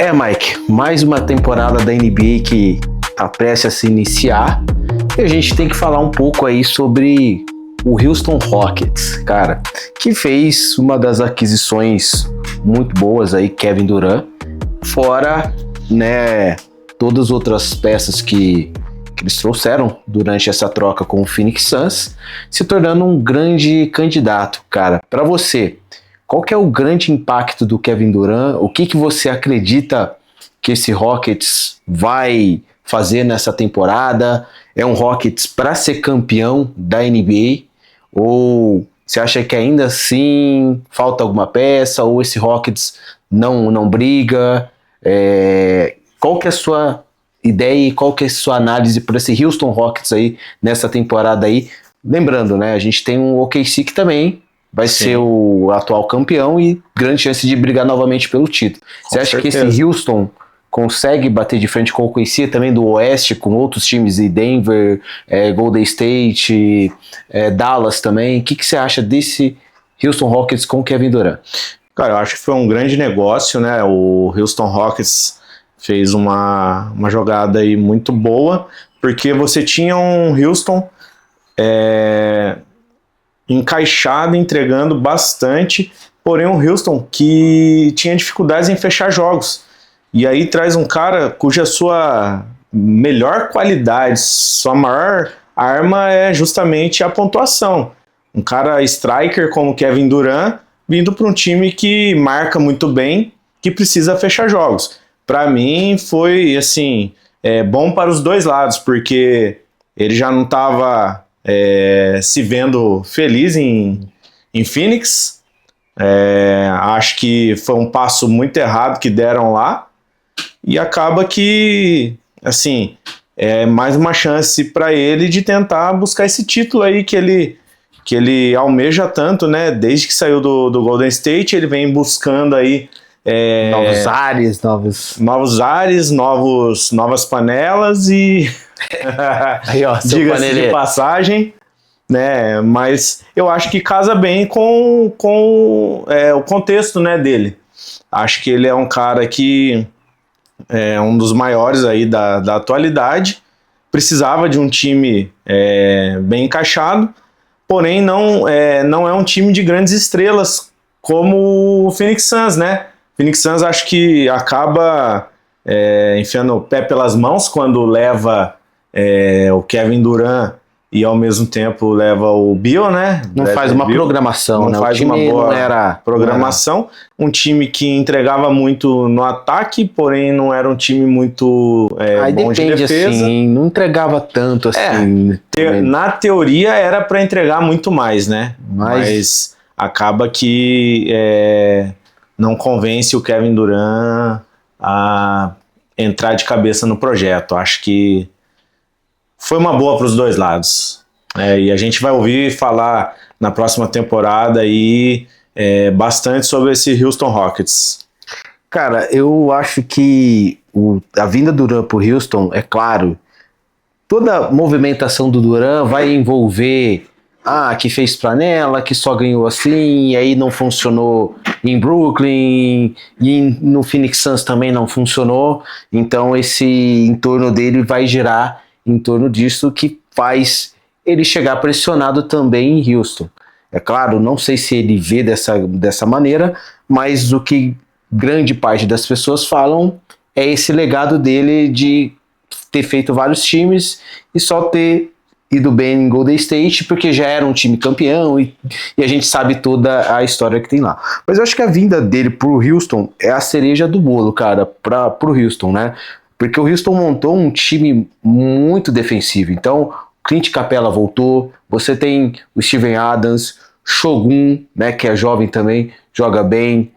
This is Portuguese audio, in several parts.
Mike, mais uma temporada da NBA que está prestes a se iniciar e a gente tem que falar um pouco aí sobre o Houston Rockets, cara, que fez uma das aquisições muito boas aí, Kevin Durant, fora, né, todas as outras peças que eles trouxeram durante essa troca com o Phoenix Suns, se tornando um grande candidato, cara. Para você, qual que é o grande impacto do Kevin Durant? O que você acredita que esse Rockets vai fazer nessa temporada? É um Rockets para ser campeão da NBA? Ou você acha que ainda assim falta alguma peça? Ou esse Rockets não briga? Qual que é a sua ideia e qual que é a sua análise para esse Houston Rockets aí nessa temporada aí? Lembrando, né, a gente tem um OKC que também vai ser o atual campeão e grande chance de brigar novamente pelo título. Você acha que esse Houston consegue bater de frente com o OKC também do Oeste, com outros times de Denver, Golden State, Dallas também? O que você acha desse Houston Rockets com Kevin Durant? Cara, eu acho que foi um grande negócio, né? O Houston Rockets fez uma jogada aí muito boa, porque você tinha um Houston encaixado, entregando bastante, porém um Houston que tinha dificuldades em fechar jogos. E aí traz um cara cuja sua melhor qualidade, sua maior arma é justamente a pontuação. Um cara striker como Kevin Durant, vindo para um time que marca muito bem, que precisa fechar jogos. Para mim foi assim, bom para os dois lados, porque ele já não estava se vendo feliz em Phoenix. Acho que foi um passo muito errado que deram lá, e acaba que assim, mais uma chance para ele de tentar buscar esse título aí que ele almeja tanto, né? Desde que saiu do Golden State, ele vem buscando aí novos ares, novas panelas e aí, ó, diga-se de passagem, né? Mas eu acho que casa bem com o contexto, né, dele. Acho que ele é um cara que é um dos maiores aí da atualidade, precisava de um time bem encaixado, porém não é um time de grandes estrelas como o Phoenix Suns, né? Phoenix Suns acho que acaba enfiando o pé pelas mãos quando leva o Kevin Durant e ao mesmo tempo leva o Beal, né? Não faz uma programação, não faz uma boa programação. Um time que entregava muito no ataque, porém não era um time muito bom de defesa. Assim, não entregava tanto assim. Na teoria era para entregar muito mais, né? Mas acaba que não convence o Kevin Durant a entrar de cabeça no projeto. Acho que foi uma boa para os dois lados. E a gente vai ouvir falar na próxima temporada aí, bastante sobre esse Houston Rockets. Cara, eu acho que a vinda do Durant para o Houston, é claro, toda movimentação do Durant vai envolver que fez flanela, que só ganhou assim, e aí não funcionou em Brooklyn, e no Phoenix Suns também não funcionou, então esse entorno dele vai girar em torno disso, que faz ele chegar pressionado também em Houston. É claro, não sei se ele vê dessa maneira, mas o que grande parte das pessoas falam é esse legado dele de ter feito vários times e só ter ido bem em Golden State, porque já era um time campeão e a gente sabe toda a história que tem lá. Mas eu acho que a vinda dele pro Houston é a cereja do bolo, cara, pro Houston, né? Porque o Houston montou um time muito defensivo. Então, Clint Capela voltou, você tem o Steven Adams, Shogun, né, que é jovem também, joga bem,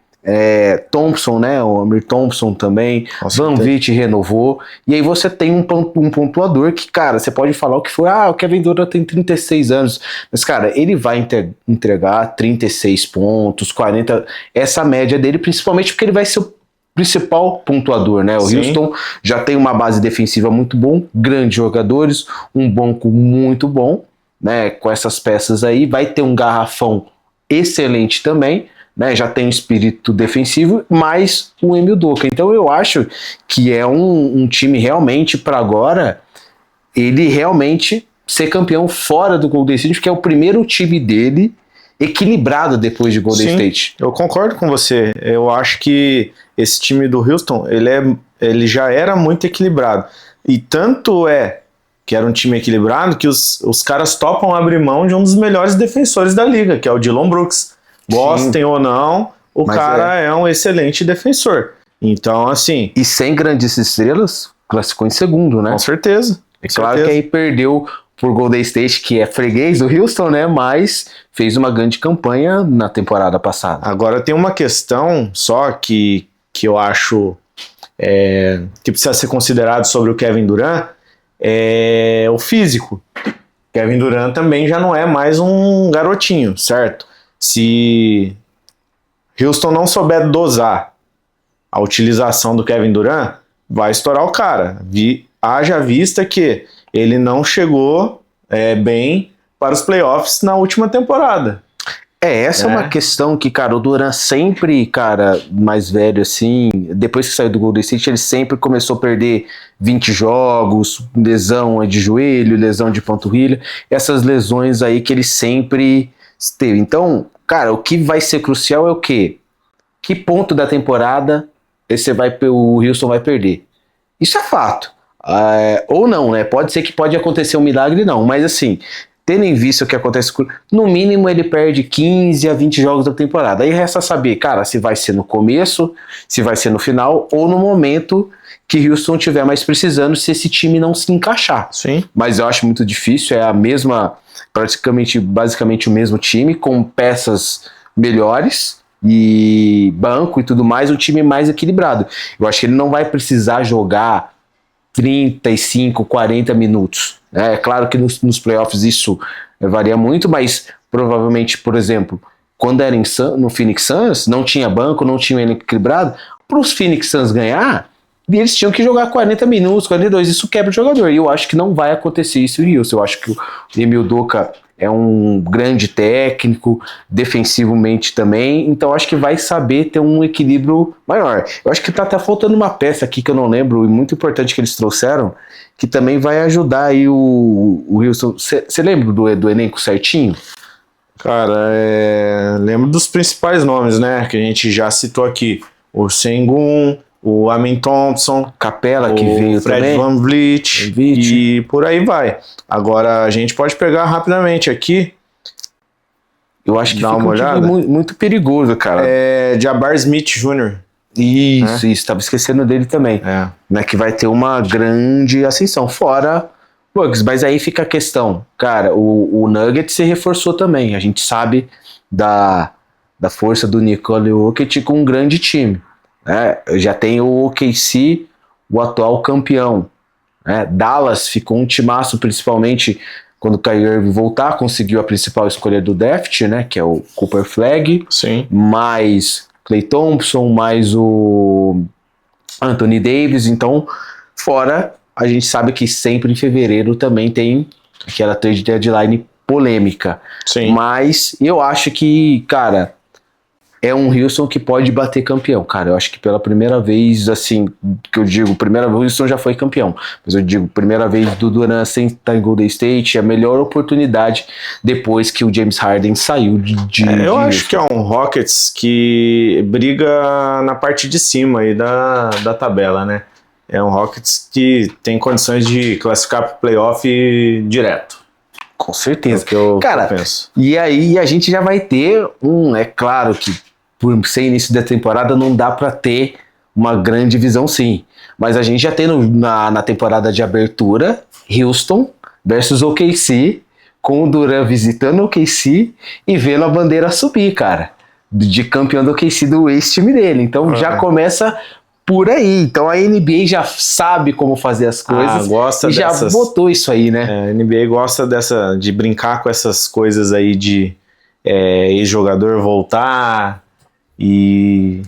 Thompson, né, o Amir Thompson também, VanVleet renovou, e aí você tem um pontuador que, cara, você pode falar o que for, o Kevin Durant tem 36 anos, mas, cara, ele vai entregar 36 pontos, 40, essa média dele, principalmente porque ele vai ser o principal pontuador, né? O Houston já tem uma base defensiva muito bom, grandes jogadores, um banco muito bom, né? Com essas peças aí, vai ter um garrafão excelente também, né, já tem um espírito defensivo, mais o Emi Udoka. Então eu acho que é um time realmente para agora, ele realmente ser campeão fora do Golden State, porque é o primeiro time dele equilibrado depois de Golden State. Eu concordo com você. Eu acho que esse time do Houston, ele já era muito equilibrado. E tanto é que era um time equilibrado que os caras topam abrir mão de um dos melhores defensores da liga, que é o Dillon Brooks. Gostem ou não, Mas cara é um excelente defensor. Então, assim... E sem grandes estrelas, classificou em segundo, né? Com certeza. É claro que aí perdeu por Golden State, que é freguês do Houston, né? Mas fez uma grande campanha na temporada passada. Agora tem uma questão só que eu acho que precisa ser considerado sobre o Kevin Durant, é o físico. Kevin Durant também já não é mais um garotinho, certo? Se Houston não souber dosar a utilização do Kevin Durant, vai estourar o cara. Haja vista que ele não chegou bem para os playoffs na última temporada. Essa é uma questão que, cara, o Durant sempre, cara, mais velho assim, depois que saiu do Golden State, ele sempre começou a perder 20 jogos, lesão de joelho, lesão de panturrilha, essas lesões aí que ele sempre teve. Então, cara, o que vai ser crucial é o quê? Que ponto da temporada o Houston vai perder? Isso é fato. Ou não, né? Pode ser que pode acontecer um milagre, não, mas assim... Tendo em vista o que acontece, no mínimo ele perde 15 a 20 jogos da temporada. Aí resta saber, cara, se vai ser no começo, se vai ser no final, ou no momento que Houston estiver mais precisando, se esse time não se encaixar. Sim. Mas eu acho muito difícil, é a mesma, basicamente o mesmo time, com peças melhores e banco e tudo mais, um time mais equilibrado. Eu acho que ele não vai precisar jogar 35, 40 minutos. É claro que nos playoffs isso varia muito, mas provavelmente, por exemplo, quando era no Phoenix Suns, não tinha banco, não tinha elenco equilibrado, para os Phoenix Suns ganhar, eles tinham que jogar 40 minutos, 42, isso quebra o jogador, e eu acho que não vai acontecer isso em Houston. Eu acho que o Emi Udoka é um grande técnico, defensivamente também, então acho que vai saber ter um equilíbrio maior. Eu acho que tá até faltando uma peça aqui que eu não lembro, e muito importante que eles trouxeram, que também vai ajudar aí o Houston. Você lembra do elenco certinho? Cara, lembro dos principais nomes, né, que a gente já citou aqui. O Sengun, o Amin Thompson, Capela, que veio Fred também, VanVleet, e por aí vai. Agora a gente pode pegar rapidamente aqui. Eu acho que fica um time muito perigoso, cara. Jabbar Smith Jr. Isso, estava esquecendo dele também. Né, que vai ter uma grande ascensão, fora Bucks. Mas aí fica a questão, cara, o Nuggets se reforçou também. A gente sabe da força do Nikola Jokic com um grande time. Já tem o OKC, o atual campeão. Dallas ficou um timaço, principalmente quando o Kyrie Irving voltar, conseguiu a principal escolha do draft, né, que é o Cooper Flag. Sim. Mais Klay Thompson, mais o Anthony Davis. Então, fora, a gente sabe que sempre em fevereiro também tem aquela trade deadline polêmica. Sim. Mas eu acho que, cara, é um Houston que pode bater campeão, cara. Eu acho que pela primeira vez, assim, que eu digo, primeira vez o Houston já foi campeão, mas eu digo, primeira vez do Durant sem estar em Golden State, é a melhor oportunidade depois que o James Harden saiu eu acho que é um Rockets que briga na parte de cima aí da tabela, né? É um Rockets que tem condições de classificar para o playoff direto. Com certeza. É o que eu penso. E aí a gente já vai ter é claro que por ser início da temporada não dá para ter uma grande visão, sim, mas a gente já tem na temporada de abertura Houston versus OKC, com o Durant visitando o OKC e vendo a bandeira subir, cara, de campeão do OKC do ex-time dele. Então já começa por aí. Então a NBA já sabe como fazer as coisas gosta e já botou isso aí, né? A NBA gosta de brincar com essas coisas aí de ex-jogador voltar e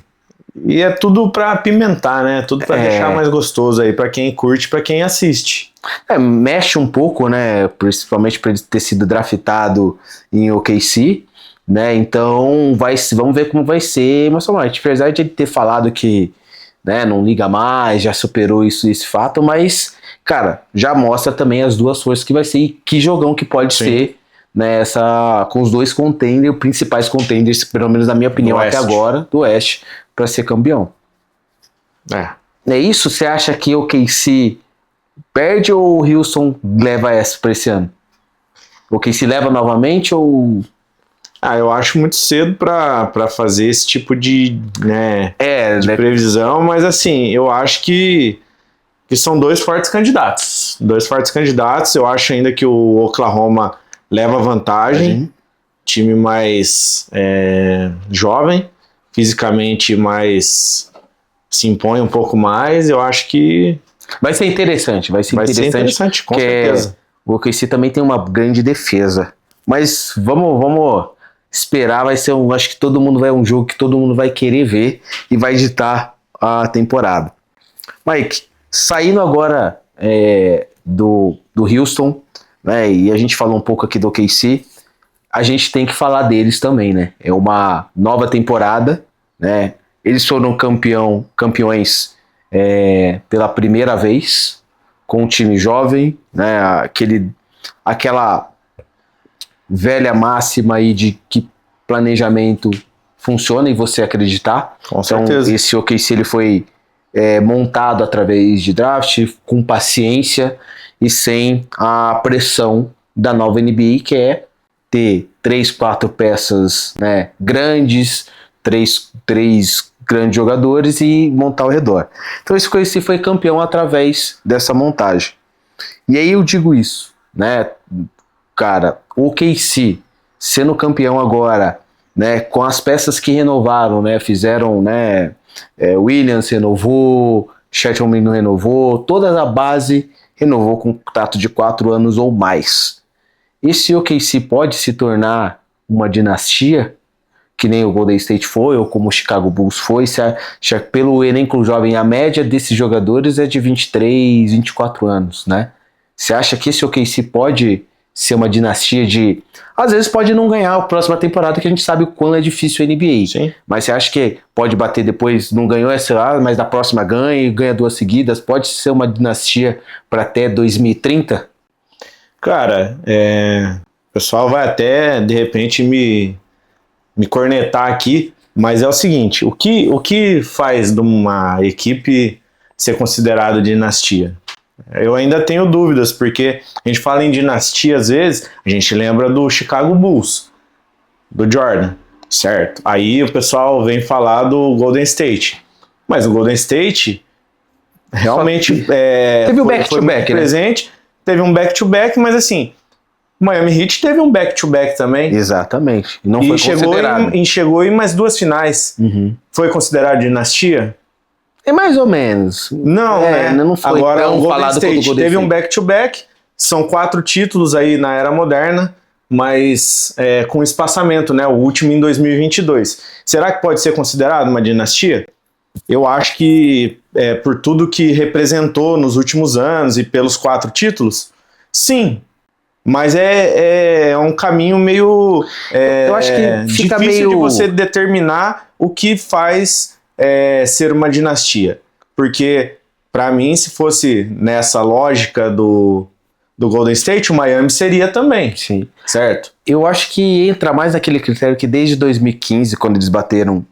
é tudo pra apimentar, né? Tudo pra deixar mais gostoso aí pra quem curte, pra quem assiste. Mexe um pouco, né? Principalmente por ele ter sido draftado em OKC, né? Então vamos ver como vai ser emocionante. Apesar de ele ter falado que, né, não liga mais, já superou esse fato, mas, cara, já mostra também as duas forças que vai ser e que jogão que pode ser, né, com os dois contenders, principais contenders, pelo menos na minha opinião até agora, do Oeste, para ser campeão. É isso? Você acha que o OKC perde ou o Houston leva essa para esse ano? O OKC leva novamente ou... eu acho muito cedo para fazer esse tipo de previsão, mas assim, eu acho que são dois fortes candidatos. Eu acho ainda que o Oklahoma leva vantagem, time mais jovem, fisicamente mais se impõe um pouco mais. Eu acho que vai ser interessante, com certeza. O OKC também tem uma grande defesa, mas vamos esperar, acho que um jogo que todo mundo vai querer ver e vai ditar a temporada. Mike, saindo agora do Houston, né, e a gente falou um pouco aqui do OKC, a gente tem que falar deles também, né? É uma nova temporada, né? Eles foram campeões pela primeira vez, com um time jovem, né? Aquela velha máxima aí de que planejamento funciona e você acreditar. Com certeza. Então, esse OKC ele foi montado através de draft, com paciência e sem a pressão da nova NBA, que é ter 3, 4 peças, né, grandes, três grandes jogadores e montar ao redor. Então esse OKC foi campeão através dessa montagem. E aí eu digo isso, né, cara, o OKC sendo campeão agora, né, com as peças que renovaram, né, fizeram, né, Williams renovou, Chet Holmgren renovou, toda a base renovou com um contrato de 4 anos ou mais. Esse OKC pode se tornar uma dinastia, que nem o Golden State foi, ou como o Chicago Bulls foi, pelo elenco jovem, a média desses jogadores é de 23, 24 anos, né? Você acha que esse OKC pode ser uma dinastia de... Às vezes pode não ganhar a próxima temporada, que a gente sabe o quão é difícil a NBA. Sim. Mas você acha que pode bater depois, não ganhou essa, mas na próxima ganha e ganha 2 seguidas? Pode ser uma dinastia para até 2030? Cara, o pessoal vai até, de repente, me cornetar aqui, mas é o seguinte, o que faz de uma equipe ser considerada dinastia? Eu ainda tenho dúvidas, porque a gente fala em dinastia, às vezes, a gente lembra do Chicago Bulls, do Jordan, certo? Aí o pessoal vem falar do Golden State, mas o Golden State realmente teve um back-to-back, né? Presente, teve um back-to-back, mas assim, o Miami Heat teve um back-to-back também. Exatamente. Não foi considerado. Chegou em mais 2 finais. Uhum. Foi considerado dinastia? É mais ou menos. Não, né? Não foi agora tão o Golden falado State quanto o Golden teve State. um back-to-back, são 4 títulos aí na era moderna, mas com espaçamento, né? O último em 2022. Será que pode ser considerado uma dinastia? Eu acho que por tudo que representou nos últimos anos e pelos 4 títulos, sim. Mas é um caminho meio eu acho que fica difícil meio... de você determinar o que faz ser uma dinastia. Porque, para mim, se fosse nessa lógica do Golden State, o Miami seria também. Sim. Certo? Eu acho que entra mais naquele critério que desde 2015, quando eles bateram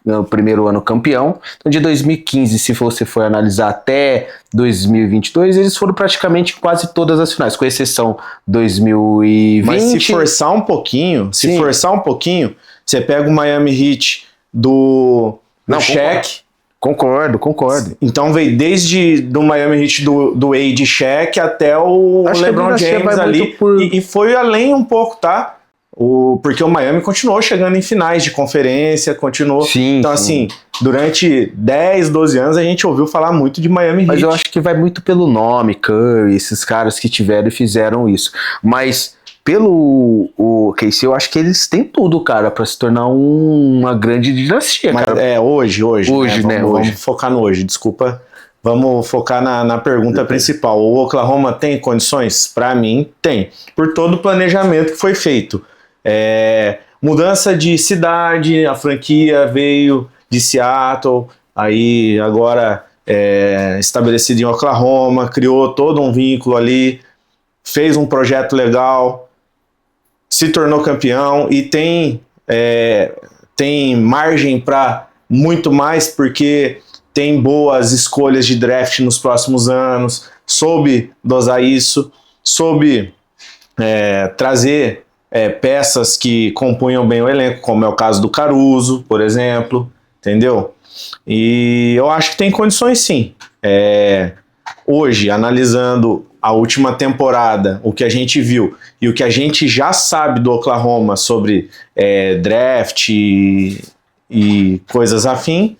no primeiro ano campeão, então de 2015, se você for analisar até 2022, eles foram praticamente quase todas as finais, com exceção 2020. Mas se forçar um pouquinho, você pega o Miami Heat do Shaq. Concordo. Então veio desde do Miami Heat do Wade e Shaq até o LeBron James ali, e foi além um pouco, tá? Porque o Miami continuou chegando em finais de conferência, continuou. Sim, então, sim. assim, durante 10, 12 anos a gente ouviu falar muito de Miami Heat. Mas eu acho que vai muito pelo nome, Curry, esses caras que tiveram e fizeram isso. Mas pelo OKC, eu acho que eles têm tudo, cara, pra se tornar uma grande dinastia, mas cara. Hoje, né? Vamos focar no hoje, desculpa. Vamos focar na pergunta principal. O Oklahoma tem condições? Pra mim, tem. Por todo o planejamento que foi feito. mudança de cidade, a franquia veio de Seattle, aí agora estabelecido em Oklahoma, criou todo um vínculo ali, fez um projeto legal, se tornou campeão e tem margem para muito mais, porque tem boas escolhas de draft nos próximos anos, soube dosar isso, soube trazer peças que compunham bem o elenco, como é o caso do Caruso, por exemplo, entendeu? E eu acho que tem condições sim. Hoje, analisando a última temporada, o que a gente viu e o que a gente já sabe do Oklahoma sobre draft e coisas afim,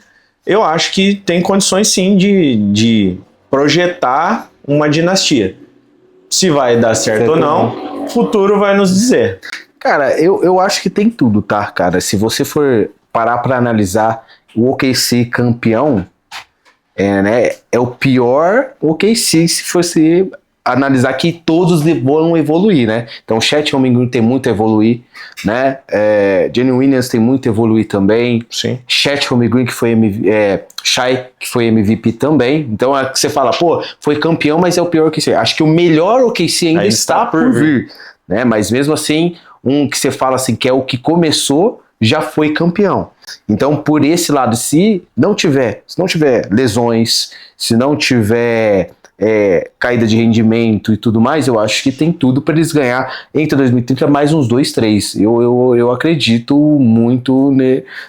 eu acho que tem condições sim de projetar uma dinastia. Se vai dar certo ou não, o futuro vai nos dizer. Cara, eu acho que tem tudo, tá, cara? Se você for parar pra analisar o OKC campeão, né, é o pior OKC se fosse analisar que todos vão evoluir, né? Então, o Chet Holmgren tem muito a evoluir, né? Jalen Williams tem muito a evoluir também. Sim. Chet Holmgren que foi Shai, que foi MVP também. Então, você fala, pô, foi campeão, mas é o pior OKC. Acho que o melhor OKC ainda está por vir, né? Mas mesmo assim, um que você fala assim, que é o que começou, já foi campeão. Então, por esse lado, se não tiver lesões, se não tiver caída de rendimento e tudo mais, eu acho que tem tudo para eles ganhar entre 2030 mais uns 2, 3. Eu acredito muito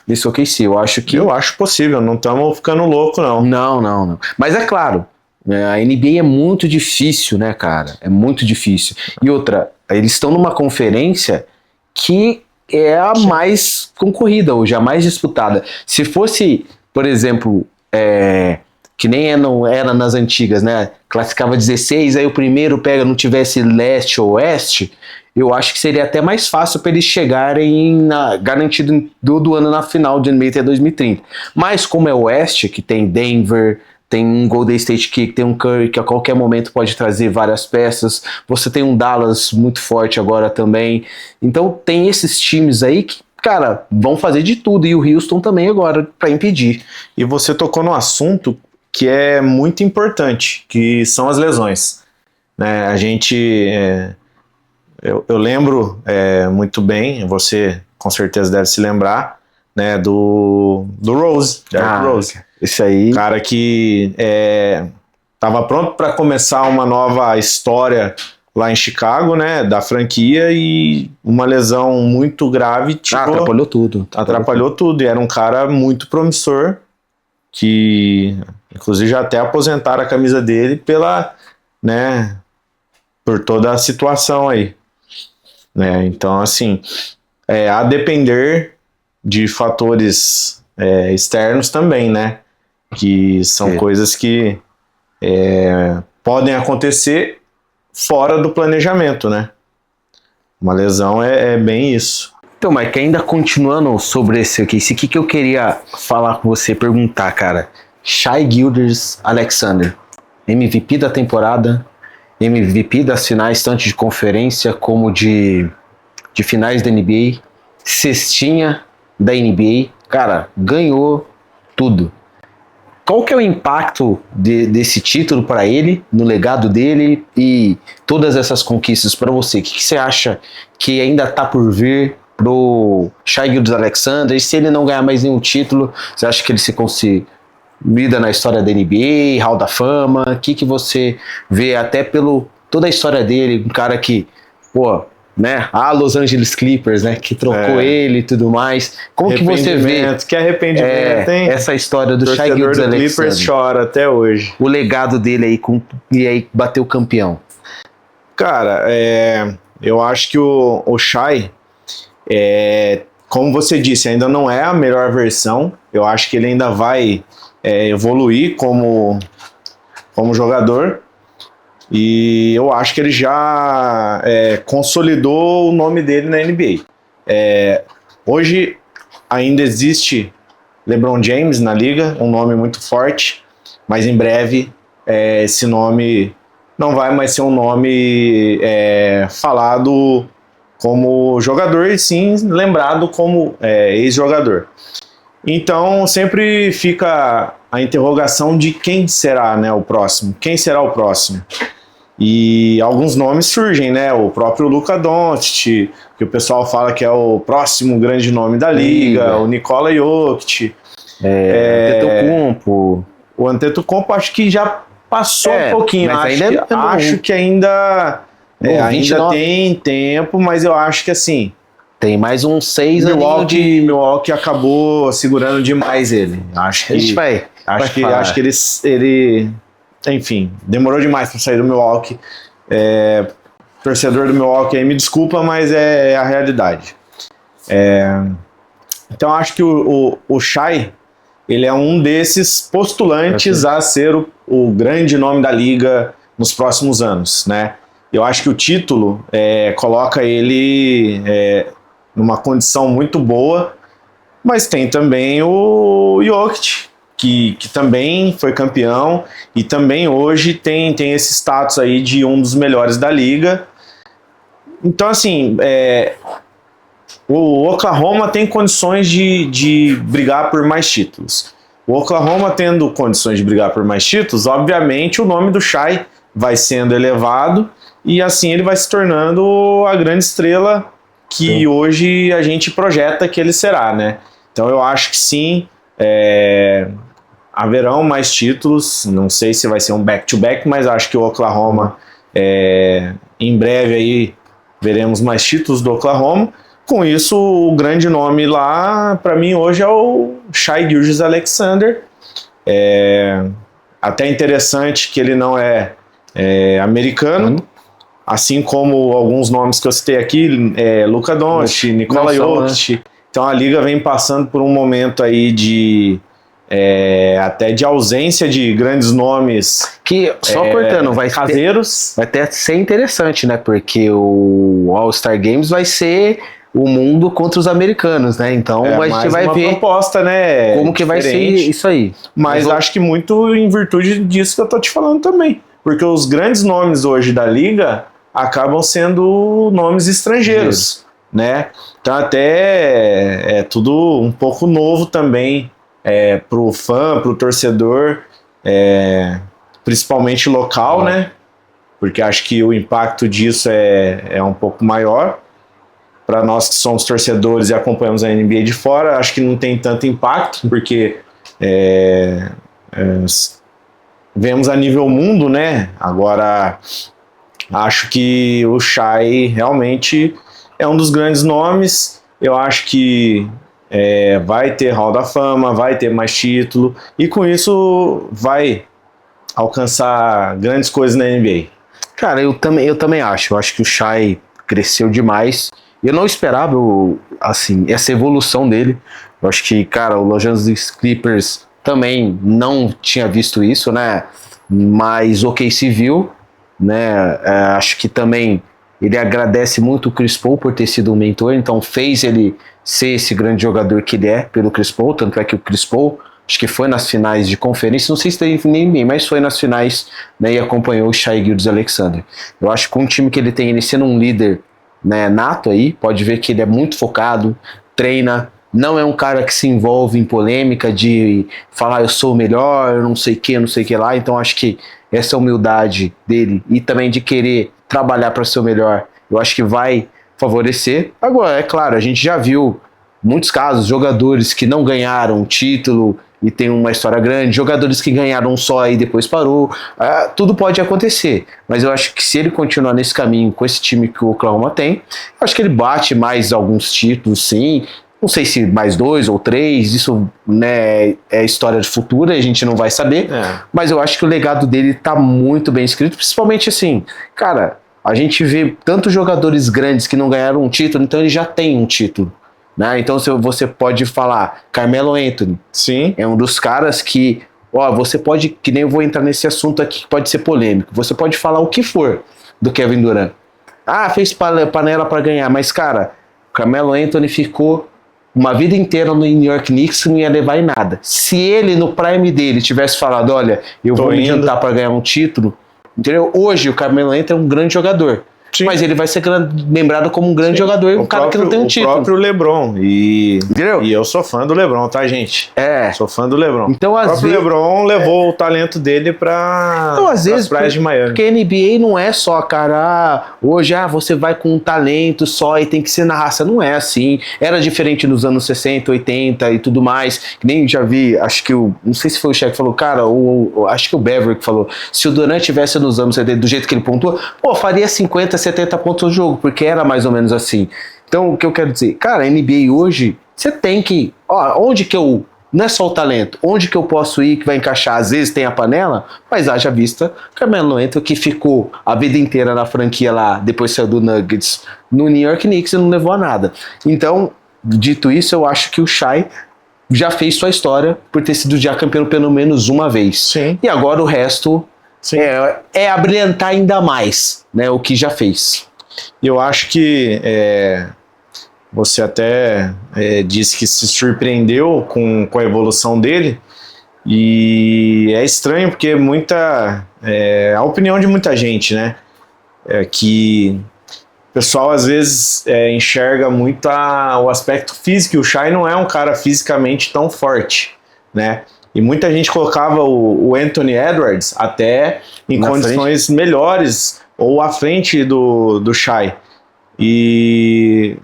nesse OKC. Eu acho possível, não estamos ficando louco, não. Não. Mas é claro, a NBA é muito difícil, né, cara? É muito difícil. E outra, eles estão numa conferência que é a mais concorrida hoje, a mais disputada. Se fosse, por exemplo, que nem era nas antigas, né? Classificava 16, aí o primeiro não tivesse leste ou oeste, eu acho que seria até mais fácil para eles chegarem garantido do ano na final de NBA até 2030. Mas como é o oeste, que tem Denver, tem um Golden State que tem um Curry que a qualquer momento pode trazer várias peças, você tem um Dallas muito forte agora também, então tem esses times aí que, cara, vão fazer de tudo, e o Houston também agora para impedir. E você tocou no assunto que é muito importante, que são as lesões, né? A gente eu lembro muito bem, você com certeza deve se lembrar, né, do Rose, Derrick Rose. Isso aí. Cara que estava pronto para começar uma nova história lá em Chicago, né, da franquia, e uma lesão muito grave atrapalhou tudo. Atrapalhou tudo, e era um cara muito promissor, que inclusive já até aposentaram a camisa dele por toda a situação aí, né? Então, assim, a depender de fatores externos também, né? Que são coisas que podem acontecer fora do planejamento, né? Uma lesão é bem isso. Então, Mike, ainda continuando sobre esse aqui, o que eu queria falar com você, perguntar, cara. Shai Gilgeous-Alexander, MVP da temporada, MVP das finais, tanto de conferência como de finais da NBA, cestinha da NBA, cara, ganhou tudo. Qual que é o impacto desse título para ele, no legado dele e todas essas conquistas para você? O que você acha que ainda está por vir pro Shai Gilgeous-Alexander? E se ele não ganhar mais nenhum título, você acha que ele se consolida na história da NBA, Hall da Fama? O que você vê até toda a história dele, um cara que, né, a Los Angeles Clippers, né, que trocou ele e tudo mais. Como que você vê que arrependimento, hein? Essa história do Shai Gilgeous-Alexander? O torcedor do Clippers chora até hoje. O legado dele aí, e aí bateu campeão. Cara, eu acho que o Shai, como você disse, ainda não é a melhor versão. Eu acho que ele ainda vai evoluir como jogador. E eu acho que ele já consolidou o nome dele na NBA. Hoje ainda existe LeBron James na liga, um nome muito forte, mas em breve esse nome não vai mais ser um nome falado como jogador e sim lembrado como ex-jogador. Então sempre fica a interrogação de quem será, né, o próximo, quem será o próximo. E alguns nomes surgem, né? O próprio Luka Doncic, que o pessoal fala que é o próximo grande nome da liga, o Nikola Jokic, Antetokounmpo. O Antetokounmpo acho que já passou um pouquinho, acho que ainda tem tempo, mas eu acho que assim, tem mais uns 6 anos. Milwaukee acabou segurando demais ele. Acho que ele enfim, demorou demais para sair do Milwaukee. Torcedor do Milwaukee aí, me desculpa, mas é a realidade. Então acho que o Shai, ele é um desses postulantes a ser o grande nome da liga nos próximos anos, né? Eu acho que o título coloca ele numa condição muito boa, mas tem também o Jokic, que também foi campeão e também hoje tem esse status aí de um dos melhores da liga. Então, assim, o Oklahoma tem condições de brigar por mais títulos. O Oklahoma tendo condições de brigar por mais títulos, obviamente o nome do Shai vai sendo elevado e assim ele vai se tornando a grande estrela que hoje a gente projeta que ele será, né? Então eu acho que sim, haverão mais títulos, não sei se vai ser um back-to-back, mas acho que o Oklahoma, em breve aí, veremos mais títulos do Oklahoma. Com isso, o grande nome lá, para mim, hoje é o Shai Gilgeous-Alexander. Até interessante que ele não é americano, assim como alguns nomes que eu citei aqui, Luka Doncic, Nikola Jokic. Né? Então a liga vem passando por um momento aí até de ausência de grandes nomes que só cortando caseiros. Vai até ser interessante, né? Porque o All-Star Games vai ser o mundo contra os americanos, né? Então a gente vai ver proposta, né? Como que vai ser isso aí. Mas acho que muito em virtude disso que eu tô te falando também, porque os grandes nomes hoje da liga acabam sendo nomes estrangeiros, né? Então até é tudo um pouco novo também. Pro fã, pro torcedor, principalmente local, né? Porque acho que o impacto disso é um pouco maior. Para nós que somos torcedores e acompanhamos a NBA de fora, acho que não tem tanto impacto, porque vemos a nível mundo, né? Agora, acho que o Shai realmente é um dos grandes nomes. Eu acho que vai ter Hall da Fama, vai ter mais título, e com isso vai alcançar grandes coisas na NBA. Cara, eu também acho. Eu acho que o Shai cresceu demais. Eu não esperava, assim, essa evolução dele. Eu acho que, cara, o Los Angeles Clippers também não tinha visto isso, né? Mas o OKC viu, né? Acho que também ele agradece muito o Chris Paul por ter sido um mentor, então fez ele ser esse grande jogador que ele é pelo Chris Paul, tanto é que o Chris Paul, acho que foi nas finais de conferência, não sei se teve ninguém, mas foi nas finais, né, e acompanhou o Shai Gilgeous-Alexander. Eu acho que com o time que ele tem, ele sendo um líder, né, nato aí, pode ver que ele é muito focado, treina, não é um cara que se envolve em polêmica de falar eu sou o melhor, não sei o que lá, então acho que essa humildade dele e também de querer trabalhar para ser o melhor, eu acho que vai favorecer. Agora, é claro, a gente já viu muitos casos, jogadores que não ganharam título e tem uma história grande, jogadores que ganharam só e depois parou, tudo pode acontecer, mas eu acho que se ele continuar nesse caminho com esse time que o Oklahoma tem, eu acho que ele bate mais alguns títulos, sim. Não sei se mais 2 ou 3, isso, né, é história de futura, a gente não vai saber, mas eu acho que o legado dele tá muito bem escrito, principalmente assim, cara, a gente vê tantos jogadores grandes que não ganharam um título, então ele já tem um título, né? Então você pode falar, Carmelo Anthony, sim, é um dos caras que, você pode, que nem eu vou entrar nesse assunto aqui que pode ser polêmico, você pode falar o que for do Kevin Durant, fez panela para ganhar, mas cara, Carmelo Anthony ficou uma vida inteira no New York Knicks, não ia levar em nada. Se ele, no prime dele, tivesse falado, olha, eu vou me juntar para ganhar um título, entendeu? Hoje o Carmelo Anthony é um grande jogador, Sim. mas ele vai ser lembrado como um grande jogador e um cara que não tem um título. O próprio LeBron. Entendeu? E eu sou fã do LeBron, tá, gente? Sou fã do LeBron. Então, o próprio LeBron levou o talento dele para as praias de Miami. Porque a NBA não é só, cara, hoje você vai com um talento só e tem que ser na raça. Não é assim. Era diferente nos anos 60, 80 e tudo mais. Nem já vi, acho que não sei se foi o Shaq que falou, cara, acho que o Beverly que falou, se o Durant tivesse nos anos 70 do jeito que ele pontua, faria 50, 70 pontos no jogo, porque era mais ou menos assim. Então, o que eu quero dizer, cara, a NBA hoje, você tem que, onde que eu, não é só o talento, onde que eu posso ir que vai encaixar, às vezes tem a panela, mas haja vista, Carmelo Anthony que ficou a vida inteira na franquia lá, depois saiu do Nuggets, no New York Knicks e não levou a nada. Então, dito isso, eu acho que o Shai já fez sua história por ter sido já campeão pelo menos uma vez. Sim. E agora o resto é abrilhantar ainda mais, né, o que já fez. E eu acho que você até disse que se surpreendeu com a evolução dele, e é estranho porque a opinião de muita gente, né, que o pessoal às vezes enxerga muito o aspecto físico, e o Shai não é um cara fisicamente tão forte, né? E muita gente colocava o Anthony Edwards até em condições melhores ou à frente do Shai. E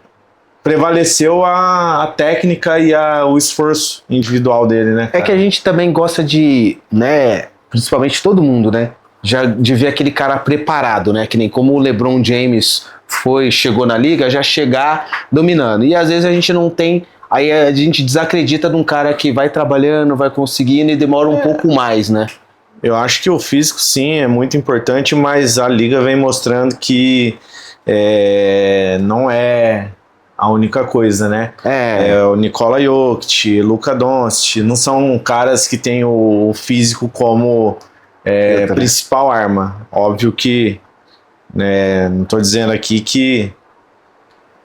prevaleceu a técnica e o esforço individual dele, né, cara? É que a gente também gosta de, né, principalmente todo mundo, né, de ver aquele cara preparado, né, que nem como o LeBron James chegou na liga, já chegar dominando. E às vezes a gente não tem, aí a gente desacredita de um cara que vai trabalhando, vai conseguindo e demora um pouco mais, né? Eu acho que o físico sim é muito importante, mas a liga vem mostrando que não é a única coisa, né? O Nikola Jokic, Luka Doncic, não são caras que têm o físico como principal arma. Óbvio que não estou dizendo aqui que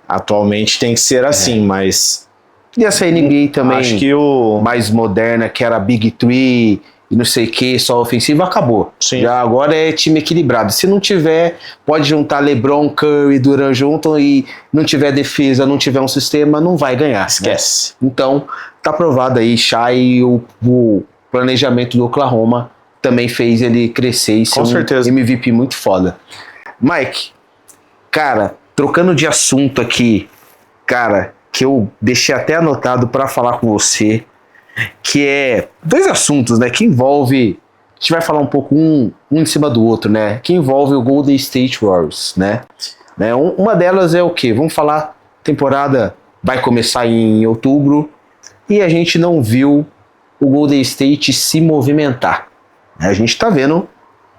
atualmente tem que ser assim, mas... E essa NBA também, acho que mais moderna, que era Big Three e não sei o que, só ofensiva, acabou. Sim. Já agora é time equilibrado. Se não tiver, pode juntar LeBron, Curry, Durant juntam e não tiver defesa, não tiver um sistema, não vai ganhar. Esquece. Né? Então, tá provado aí, Shai, o planejamento do Oklahoma também fez ele crescer e ser um MVP muito foda. Mike, cara, trocando de assunto aqui, cara, que eu deixei até anotado para falar com você, que é dois assuntos, né, que envolve, a gente vai falar um pouco um em cima do outro, né, que envolve o Golden State Warriors, né, uma delas é o quê? Vamos falar, temporada vai começar em outubro e a gente não viu o Golden State se movimentar. A gente tá vendo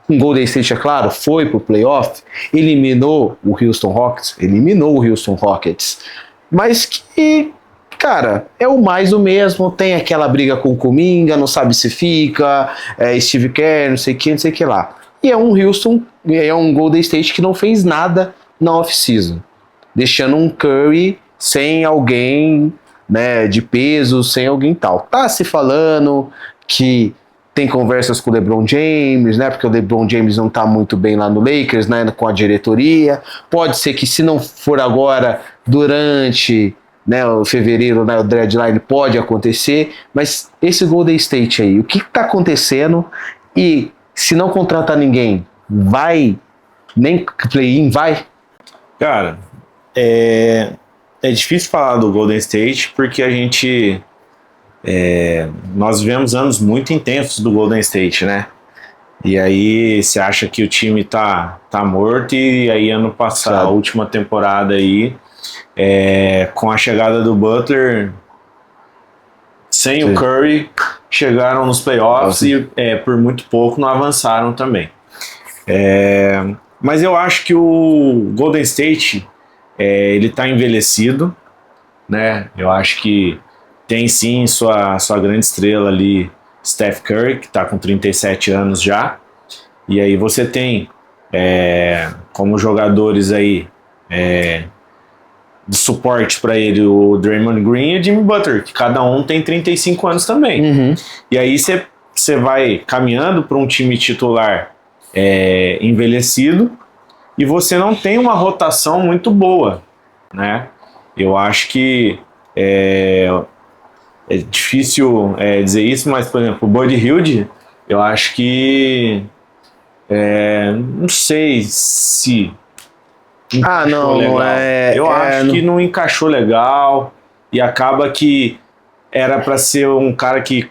o Golden State, é claro, foi pro playoff, eliminou o Houston Rockets, mas que, cara, é o mais do mesmo, tem aquela briga com o Kuminga, não sabe se fica, Steve Kerr, não sei o que lá. E é um Golden State que não fez nada na off-season, deixando um Curry sem alguém, né, de peso, sem alguém tal. Tá se falando que tem conversas com o LeBron James, né? Porque o LeBron James não tá muito bem lá no Lakers, né? Com a diretoria. Pode ser que se não for agora, durante, né, o fevereiro, né, o deadline pode acontecer. Mas esse Golden State aí, o que tá acontecendo? E se não contratar ninguém, vai? Nem play-in vai? Cara, é difícil falar do Golden State porque a gente... nós vivemos anos muito intensos do Golden State, né? E aí você acha que o time tá morto, e aí ano passado, a última temporada aí, com a chegada do Butler, sem o Curry, chegaram nos playoffs e por muito pouco não avançaram também. Mas eu acho que o Golden State ele tá envelhecido, né? Eu acho que tem sim sua grande estrela ali, Steph Curry, que está com 37 anos já. E aí você tem como jogadores aí de suporte para ele o Draymond Green e o Jimmy Butler, que cada um tem 35 anos também. Uhum. E aí você vai caminhando para um time titular envelhecido, e você não tem uma rotação muito boa, né? Eu acho que é difícil dizer isso, mas, por exemplo, o Buddy Hield, eu acho que não sei se encaixou legal. Eu acho que não encaixou legal e acaba que era para ser um cara que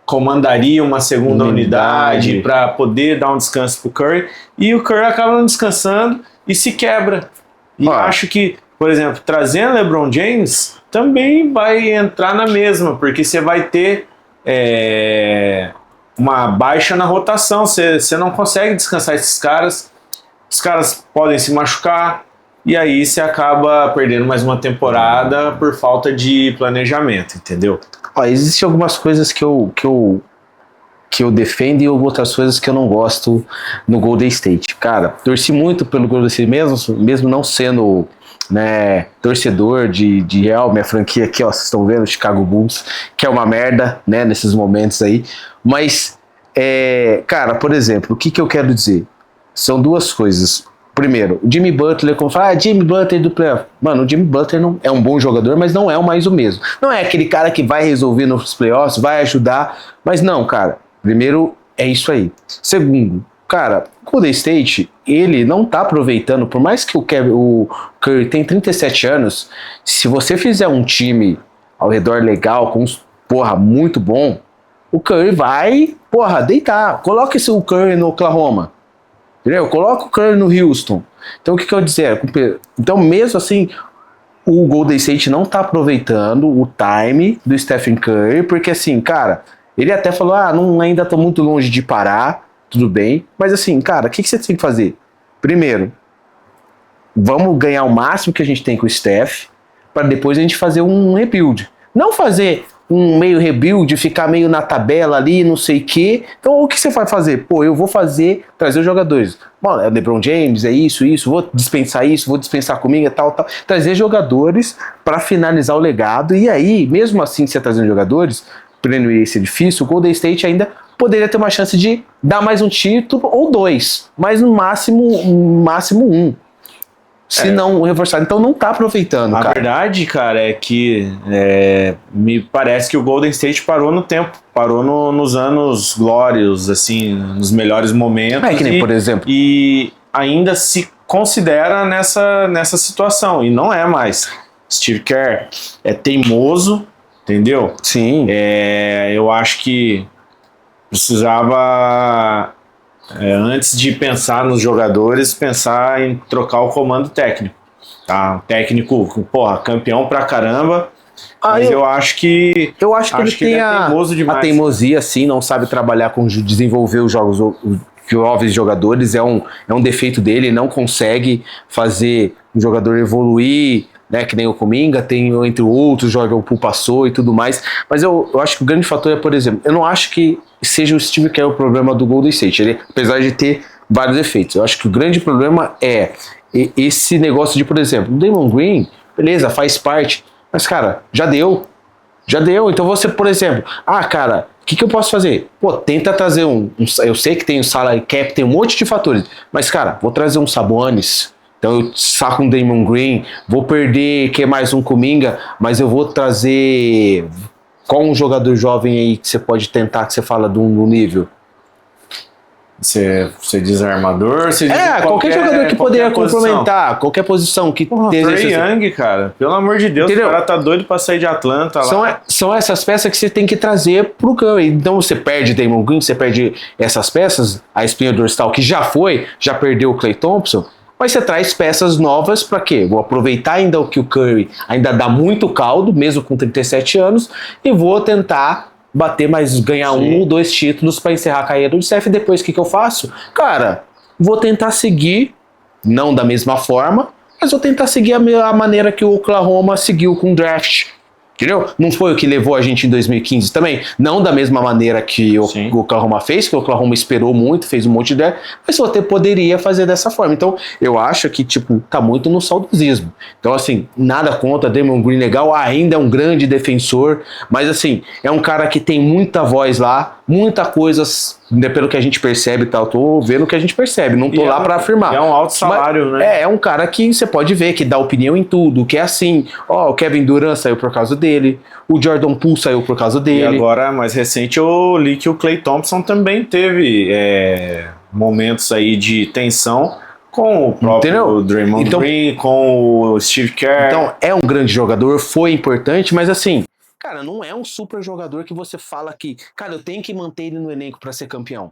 comandaria uma segunda unidade para poder dar um descanso pro Curry, e o Curry acaba não descansando e se quebra. E acho que, por exemplo, trazendo LeBron James também vai entrar na mesma, porque você vai ter uma baixa na rotação, você não consegue descansar esses caras, os caras podem se machucar, e aí você acaba perdendo mais uma temporada por falta de planejamento, entendeu? Existem algumas coisas que eu defendo e outras coisas que eu não gosto no Golden State. Cara, torci muito pelo Golden State, mesmo não sendo, né, torcedor de Real, minha franquia aqui, ó, vocês estão vendo, Chicago Bulls, que é uma merda, né, nesses momentos aí. Mas, cara, por exemplo, o que eu quero dizer? São duas coisas. Primeiro, o Jimmy Butler, como fala, Jimmy Butler do playoff. Mano, o Jimmy Butler não é um bom jogador, mas não é mais o mesmo. Não é aquele cara que vai resolver nos playoffs, vai ajudar, mas não, cara. Primeiro, é isso aí. Segundo, cara, o Golden State, ele não tá aproveitando, por mais que o Curry tem 37 anos, se você fizer um time ao redor legal, com muito bom, o Curry vai, deitar. Coloca o Curry no Oklahoma. Entendeu? Coloca o Curry no Houston. Então o que eu ia dizer? Então mesmo assim, o Golden State não tá aproveitando o time do Stephen Curry, porque assim, cara, ele até falou, ainda tô muito longe de parar, tudo bem, mas assim, cara, o que você tem que fazer? Primeiro, vamos ganhar o máximo que a gente tem com o Steph, para depois a gente fazer um rebuild. Não fazer um meio rebuild, ficar meio na tabela ali, não sei o quê. Então o que você vai fazer? Eu vou trazer os jogadores. Bom, é o LeBron James, é isso, vou dispensar comigo, tal. Trazer jogadores para finalizar o legado, e aí, mesmo assim, você trazendo jogadores, prêmio esse difícil, o Golden State ainda poderia ter uma chance de dar mais um título ou dois, mas no máximo um. Se não reforçar, então não tá aproveitando, cara. A verdade, cara, é que me parece que o Golden State parou no tempo, parou nos anos glórios, assim, nos melhores momentos. Que nem, por exemplo. E ainda se considera nessa situação, e não é mais. Steve Kerr é teimoso, entendeu? Sim. Eu acho que precisava... antes de pensar nos jogadores, pensar em trocar o comando técnico. Tá? Um técnico, campeão pra caramba, mas eu acho que ele tem teimoso demais. A teimosia, sim, não sabe trabalhar desenvolver os jovens jogadores, é um defeito dele, não consegue fazer um jogador evoluir, né, que nem o Kuminga, tem entre outros, joga o Poole passou e tudo mais, mas eu acho que o grande fator é, por exemplo, eu não acho que seja o Steve Kerr o problema do Golden State, ele, apesar de ter vários efeitos, eu acho que o grande problema é esse negócio de, por exemplo, o Draymond Green, beleza, faz parte, mas cara, já deu, então você, por exemplo, cara, o que eu posso fazer? Tenta trazer eu sei que tem o salary cap, tem um monte de fatores, mas cara, vou trazer um Sabonis. Então eu saco um Draymond Green, vou perder mais um Kuminga, mas eu vou trazer... Qual um jogador jovem aí que você pode tentar, que você fala de um nível? Você diz armador? Qualquer jogador que poderia complementar, qualquer posição que Trae Young, cara, pelo amor de Deus, entendeu? O cara tá doido pra sair de Atlanta lá. São essas peças que você tem que trazer pro Curry. Então você perde Draymond Green, você perde essas peças, a espinha dorsal que já perdeu o Klay Thompson, mas você traz peças novas para quê? Vou aproveitar ainda o que o Curry ainda dá muito caldo, mesmo com 37 anos, e vou tentar bater ganhar um ou dois títulos para encerrar a carreira do Steph. Depois o que eu faço? Cara, vou tentar seguir, não da mesma forma, mas vou tentar seguir a maneira que o Oklahoma seguiu com o draft. Entendeu? Não foi o que levou a gente em 2015 também? Não da mesma maneira que o Oklahoma fez, que o Oklahoma esperou muito, fez um monte de ideia, mas você poderia fazer dessa forma. Então, eu acho que, tá muito no saudosismo. Então, assim, nada contra, Draymond Green legal, ainda é um grande defensor, mas, assim, é um cara que tem muita voz lá, muita coisa, pelo que a gente percebe e tal, tô vendo o que a gente percebe, não tô lá pra afirmar. É um alto salário, né? É um cara que você pode ver, que dá opinião em tudo, que é assim, o Kevin Durant saiu por causa dele, o Jordan Poole saiu por causa dele. E agora, mais recente, eu li que o Klay Thompson também teve momentos aí de tensão com o próprio Draymond Green, com o Steve Kerr. Então, é um grande jogador, foi importante, mas assim, cara, não é um super jogador que você fala que, cara, eu tenho que manter ele no elenco pra ser campeão.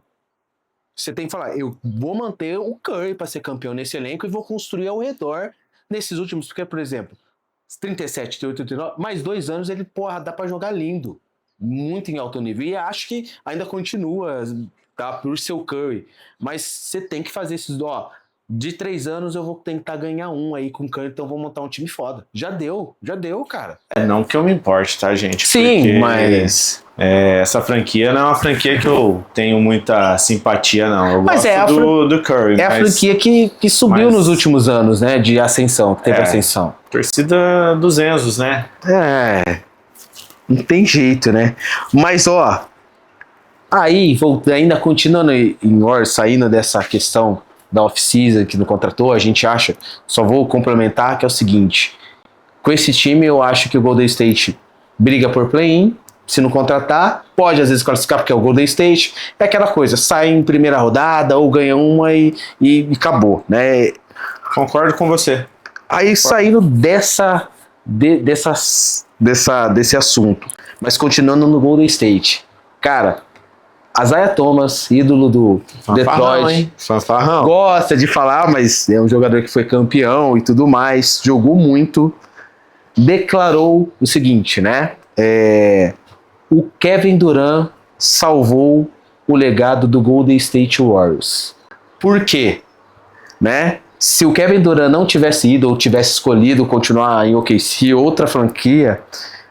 Você tem que falar, eu vou manter o Curry pra ser campeão nesse elenco e vou construir ao redor nesses últimos, porque, por exemplo, 37, 38, 39, mais 2 anos ele, dá pra jogar lindo. Muito em alto nível. E acho que ainda continua, tá, por ser o Curry. Mas você tem que fazer esses, de 3 anos eu vou tentar ganhar um aí com o Curry, então vou montar um time foda. Já deu, cara. Não que eu me importe, tá, gente? Sim, porque, mas... essa franquia não é uma franquia que eu tenho muita simpatia, não. Eu gosto do Curry. É a franquia que subiu nos últimos anos, né? De ascensão, que teve ascensão. Torcida dos Enzos, né? Não tem jeito, né? Mas, aí, ainda continuando em Warriors, saindo dessa questão da off-season que não contratou, a gente acha, só vou complementar, que é o seguinte, com esse time eu acho que o Golden State briga por play-in, se não contratar, pode às vezes classificar porque é o Golden State, é aquela coisa, sai em primeira rodada ou ganha uma e acabou, né? Concordo com você. Aí saindo desse assunto, mas continuando no Golden State, cara, Isaiah Thomas, ídolo do Detroit, Fanfarrão. Gosta de falar, mas é um jogador que foi campeão e tudo mais, jogou muito, declarou o seguinte, né? O Kevin Durant salvou o legado do Golden State Warriors. Por quê? Né? Se o Kevin Durant não tivesse ido ou tivesse escolhido continuar em OKC, outra franquia,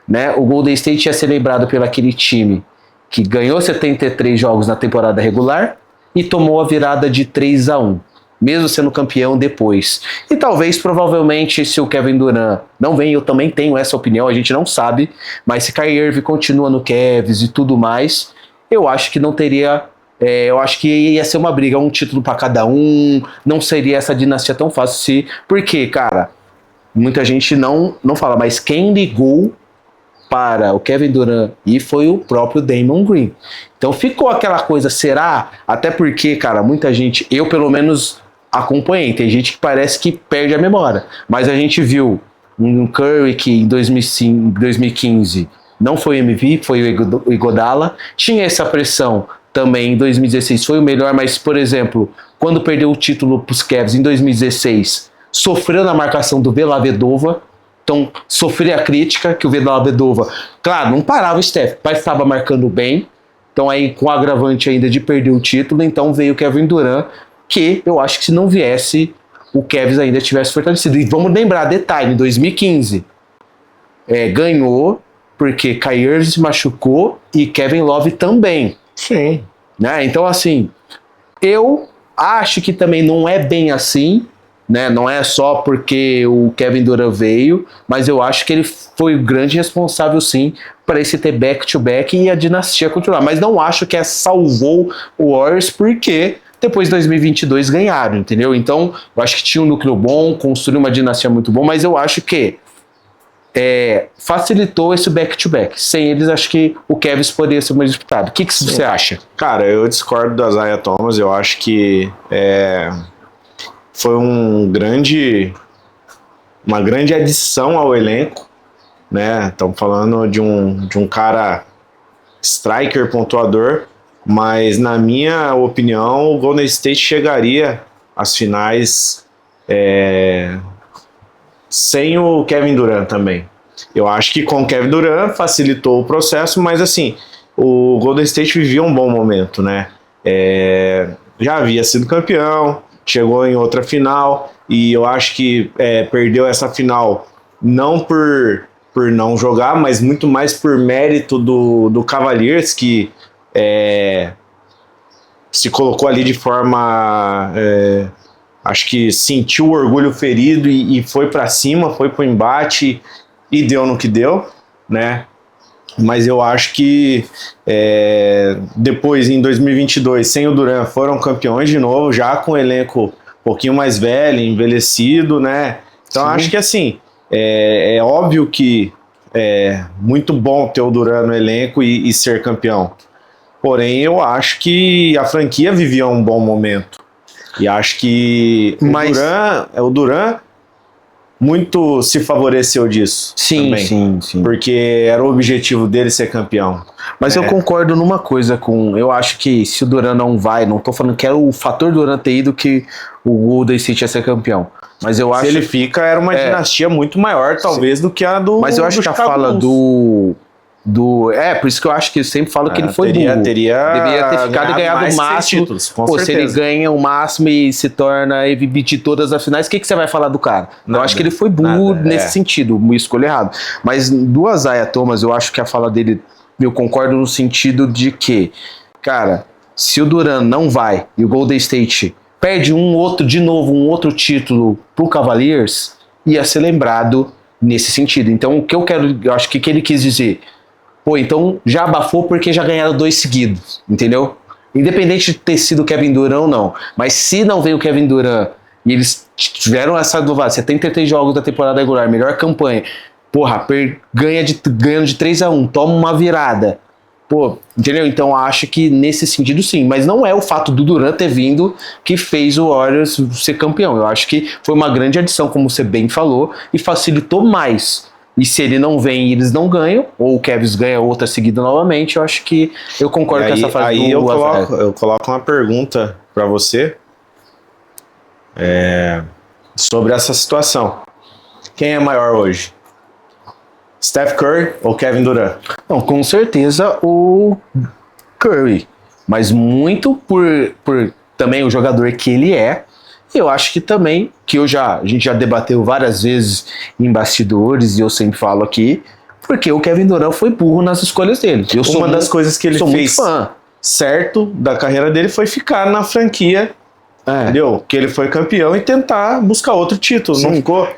né? O Golden State ia ser lembrado pelo aquele time que ganhou 73 jogos na temporada regular e tomou a virada de 3-1, mesmo sendo campeão depois. E talvez, provavelmente, se o Kevin Durant não vem, eu também tenho essa opinião, a gente não sabe, mas se Kyrie Irving continua no Cavs e tudo mais, eu acho que não teria... eu acho que ia ser uma briga, um título para cada um, não seria essa dinastia tão fácil. Porque, cara, muita gente não fala, mas quem ligou para o Kevin Durant e foi o próprio Draymond Green. Então ficou aquela coisa, será? Até porque, cara, muita gente, eu pelo menos acompanhei, tem gente que parece que perde a memória, mas a gente viu um Curry que em 2015 não foi MVP, foi o Iguodala, tinha essa pressão também em 2016, foi o melhor, mas, por exemplo, quando perdeu o título para os Cavs em 2016, sofreu na marcação do Dellavedova. Então, sofria a crítica que o Dellavedova, claro, não parava o Steph, mas estava marcando bem. Então, aí, com o agravante ainda de perder o título, então veio o Kevin Durant, que eu acho que se não viesse, o Cavs ainda tivesse fortalecido. E vamos lembrar, detalhe, em 2015, ganhou, porque Kyrie Irving se machucou e Kevin Love também. Sim. Né? Então, assim, eu acho que também não é bem assim, né? Não é só porque o Kevin Durant veio, mas eu acho que ele foi o grande responsável, sim, para esse ter back-to-back e a dinastia continuar. Mas não acho que salvou o Warriors porque depois de 2022 ganharam, entendeu? Então, eu acho que tinha um núcleo bom, construiu uma dinastia muito bom, mas eu acho que facilitou esse back-to-back. Sem eles, acho que o Cavs poderia ser mais disputado. O que você acha? Cara, eu discordo do Isaiah Thomas. Eu acho que foi uma grande adição ao elenco, né? Estamos falando de um cara striker, pontuador, mas na minha opinião o Golden State chegaria às finais sem o Kevin Durant também. Eu acho que com o Kevin Durant facilitou o processo, mas assim, o Golden State vivia um bom momento, né? Já havia sido campeão, chegou em outra final, e eu acho que perdeu essa final não por não jogar, mas muito mais por mérito do Cavaliers, que se colocou ali de forma... acho que sentiu o orgulho ferido e foi para cima, foi pro embate e deu no que deu, né? Mas eu acho que depois, em 2022, sem o Durant, foram campeões de novo, já com o elenco um pouquinho mais velho, envelhecido, né? Então, acho que assim, é óbvio que é muito bom ter o Durant no elenco e ser campeão. Porém, eu acho que a franquia vivia um bom momento. E acho que o Durant muito se favoreceu disso. Sim, também, sim. Porque era o objetivo dele ser campeão. Mas eu concordo numa coisa eu acho que se o Durant não vai, não tô falando que era o fator Durant ter ido que o Golden State ia ser campeão. Mas eu acho se ele fica, era uma dinastia muito maior, talvez, do que a do Mas eu acho que a fala por isso que eu acho que eu sempre falo que ele foi burro. Deveria ter ficado e ganhado o máximo. Títulos, se ele ganha o máximo e se torna MVP de todas as finais, o que você vai falar do cara? Eu acho que ele foi burro nesse sentido, uma escolha errada. Mas do Isaiah Thomas, eu acho que a fala dele, eu concordo no sentido de que, cara, se o Durant não vai e o Golden State perde um outro título pro Cavaliers, ia ser lembrado nesse sentido. Então, o que eu acho que ele quis dizer, então já abafou porque já ganharam 2 seguidos, entendeu? Independente de ter sido o Kevin Durant ou não. Mas se não vem o Kevin Durant e eles tiveram essa duvada, 73 jogos da temporada regular, melhor campanha, ganhando de 3-1, toma uma virada. Entendeu? Então acho que nesse sentido sim, mas não é o fato do Durant ter vindo que fez o Warriors ser campeão. Eu acho que foi uma grande adição, como você bem falou, e facilitou mais. E se ele não vem e eles não ganham, ou o Cavs ganha outra seguida novamente, eu acho que eu concordo com essa frase aí eu coloco uma pergunta para você sobre essa situação. Quem é maior hoje? Steph Curry ou Kevin Durant? Não, com certeza o Curry, mas muito por também o jogador que ele é. Eu acho que também, a gente já debateu várias vezes em bastidores, e eu sempre falo aqui, porque o Kevin Durant foi burro nas escolhas dele. Uma das coisas que ele fez certo da carreira dele foi ficar na franquia, entendeu? Que ele foi campeão e tentar buscar outro título. Sim. Não ficou,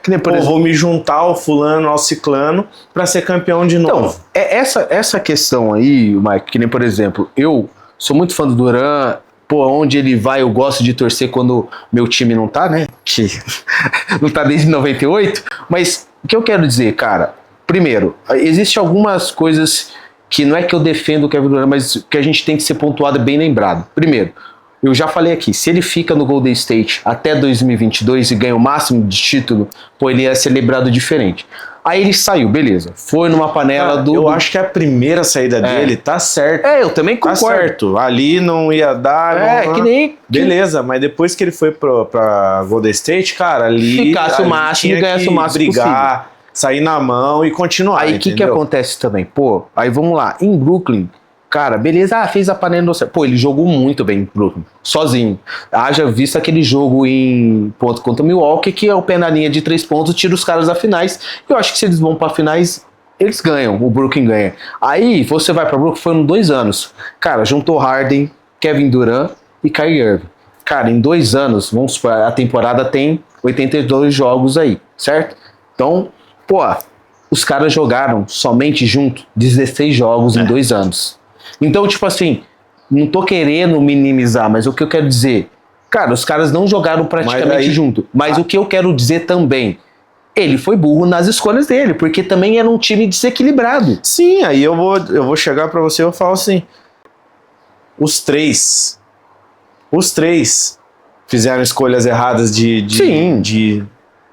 vou me juntar ao fulano, ao ciclano, para ser campeão de novo. Então, essa questão aí, Mike, que nem, por exemplo, eu sou muito fã do Durant. Onde ele vai, eu gosto de torcer quando meu time não tá, né? Que não tá desde 98. Mas o que eu quero dizer, cara? Primeiro, existem algumas coisas que não é que eu defendo o Kevin Durant, mas que a gente tem que ser pontuado e bem lembrado. Primeiro, eu já falei aqui, se ele fica no Golden State até 2022 e ganha o máximo de título, ele ia ser lembrado diferente. Aí ele saiu, beleza. Foi numa panela Eu acho que a primeira saída dele tá certo. Eu também concordo. Tá certo. Ali não ia dar. Que nem. Beleza, mas depois que ele foi pra Golden State, cara, ali. Ficasse o máximo e ganhasse o máximo brigar, possível. Sair na mão e continuar. Aí o que acontece também? Aí vamos lá. Em Brooklyn, cara, beleza, fez a panela no certo. Ele jogou muito bem em Brooklyn, sozinho. Haja visto aquele jogo contra o Milwaukee, que é o pé na linha de 3 pontos, tira os caras da finais. Eu acho que se eles vão pra finais, eles ganham, o Brooklyn ganha. Aí você vai pra Brooklyn, foram 2 anos. Cara, juntou Harden, Kevin Durant e Kyrie Irving. Cara, em 2 anos, vamos supor, a temporada tem 82 jogos aí, certo? Então, os caras jogaram somente junto 16 jogos em 2 anos. Então, tipo assim, não tô querendo minimizar, mas o que eu quero dizer, cara, os caras não jogaram praticamente junto. Mas o que eu quero dizer também, ele foi burro nas escolhas dele, porque também era um time desequilibrado. Sim, aí eu vou chegar pra você e eu falo assim, os três fizeram escolhas erradas de